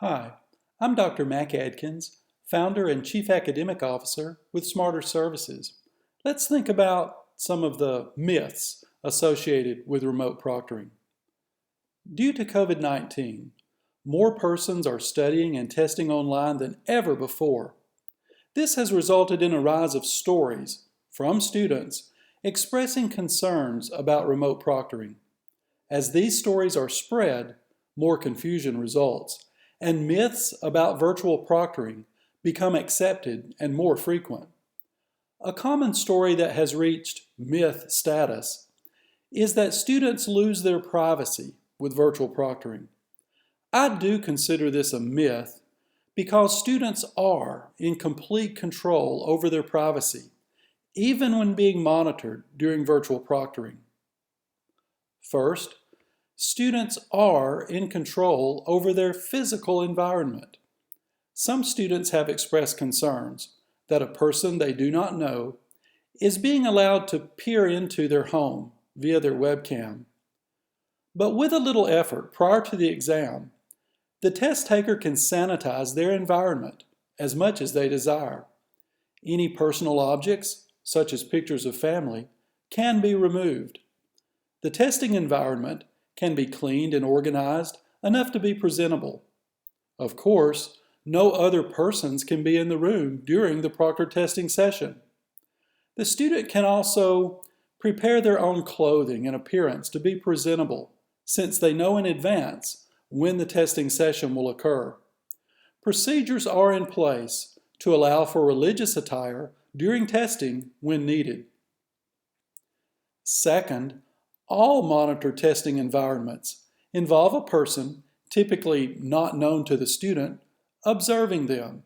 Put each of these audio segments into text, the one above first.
Hi, I'm Dr. Mac Adkins, founder and chief academic officer with SmarterServices. Let's think about some of the myths associated with remote proctoring. Due to COVID-19, more persons are studying and testing online than ever before. This has resulted in a rise of stories from students expressing concerns about remote proctoring. As these stories are spread, more confusion results, and myths about virtual proctoring become accepted and more frequent. A common story that has reached myth status is that students lose their privacy with virtual proctoring. I do consider this a myth because students are in complete control over their privacy, even when being monitored during virtual proctoring. First, students are in control over their physical environment. Some students have expressed concerns that a person they do not know is being allowed to peer into their home via their webcam. But with a little effort prior to the exam, the test taker can sanitize their environment as much as they desire. Any personal objects, such as pictures of family, can be removed. The testing environment can be cleaned and organized enough to be presentable. Of course, no other persons can be in the room during the proctor testing session. The student can also prepare their own clothing and appearance to be presentable, since they know in advance when the testing session will occur. Procedures are in place to allow for religious attire during testing when needed. Second, all monitor testing environments involve a person, typically not known to the student, observing them.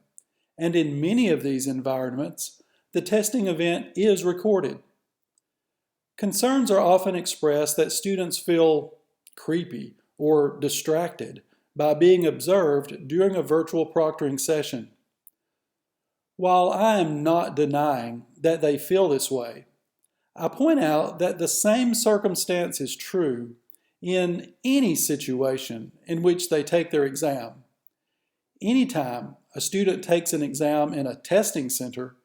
And in many of these environments, the testing event is recorded. Concerns are often expressed that students feel creepy or distracted by being observed during a virtual proctoring session. While I am not denying that they feel this way, I point out that the same circumstance is true in any situation in which they take their exam. Anytime a student takes an exam in a testing center,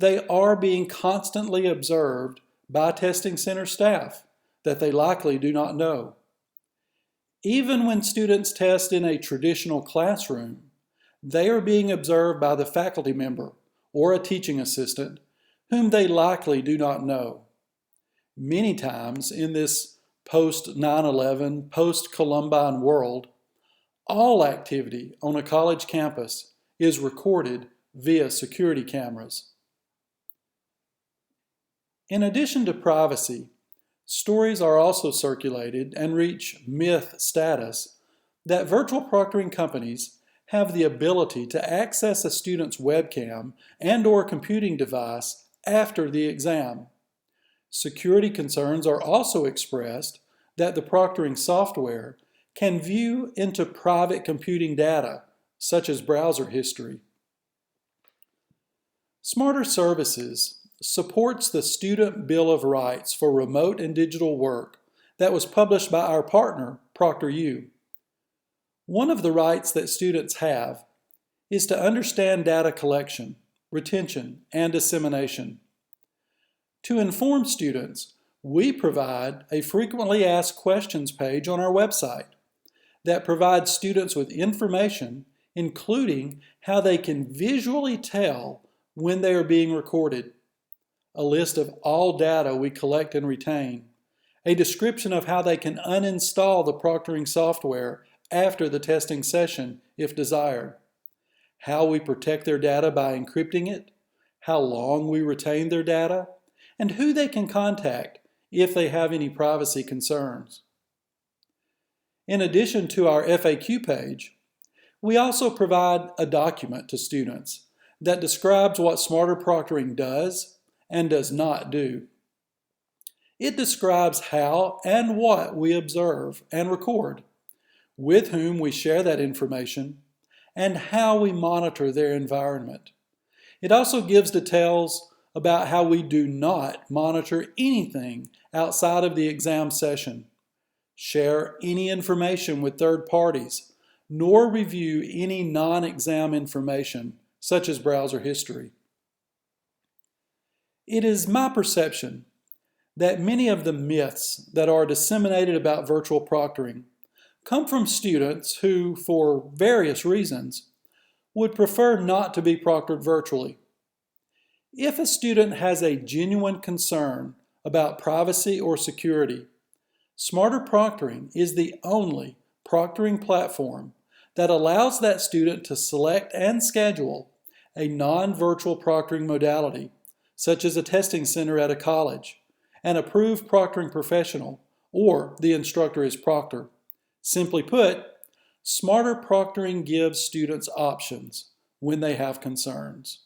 they are being constantly observed by testing center staff that they likely do not know. Even when students test in a traditional classroom, they are being observed by the faculty member or a teaching assistant whom they likely do not know. Many times in this post-9/11, post-Columbine world, all activity on a college campus is recorded via security cameras. In addition to privacy, stories are also circulated and reach myth status that virtual proctoring companies have the ability to access a student's webcam and/or computing device after the exam. Security concerns are also expressed that the proctoring software can view into private computing data, such as browser history. SmarterServices supports the Student Bill of Rights for Remote and Digital Work that was published by our partner, ProctorU. One of the rights that students have is to understand data collection, retention, and dissemination. To inform students, we provide a frequently asked questions page on our website that provides students with information, including how they can visually tell when they are being recorded, a list of all data we collect and retain, a description of how they can uninstall the proctoring software after the testing session if desired, how we protect their data by encrypting it, how long we retain their data, and who they can contact if they have any privacy concerns. In addition to our FAQ page, we also provide a document to students that describes what SmarterProctoring does and does not do. It describes how and what we observe and record, with whom we share that information, and how we monitor their environment. It also gives details about how we do not monitor anything outside of the exam session, share any information with third parties, nor review any non-exam information, such as browser history. It is my perception that many of the myths that are disseminated about virtual proctoring come from students who, for various reasons, would prefer not to be proctored virtually. If a student has a genuine concern about privacy or security, SmarterProctoring is the only proctoring platform that allows that student to select and schedule a non-virtual proctoring modality, such as a testing center at a college, an approved proctoring professional, or the instructor is proctor. Simply put, SmarterProctoring gives students options when they have concerns.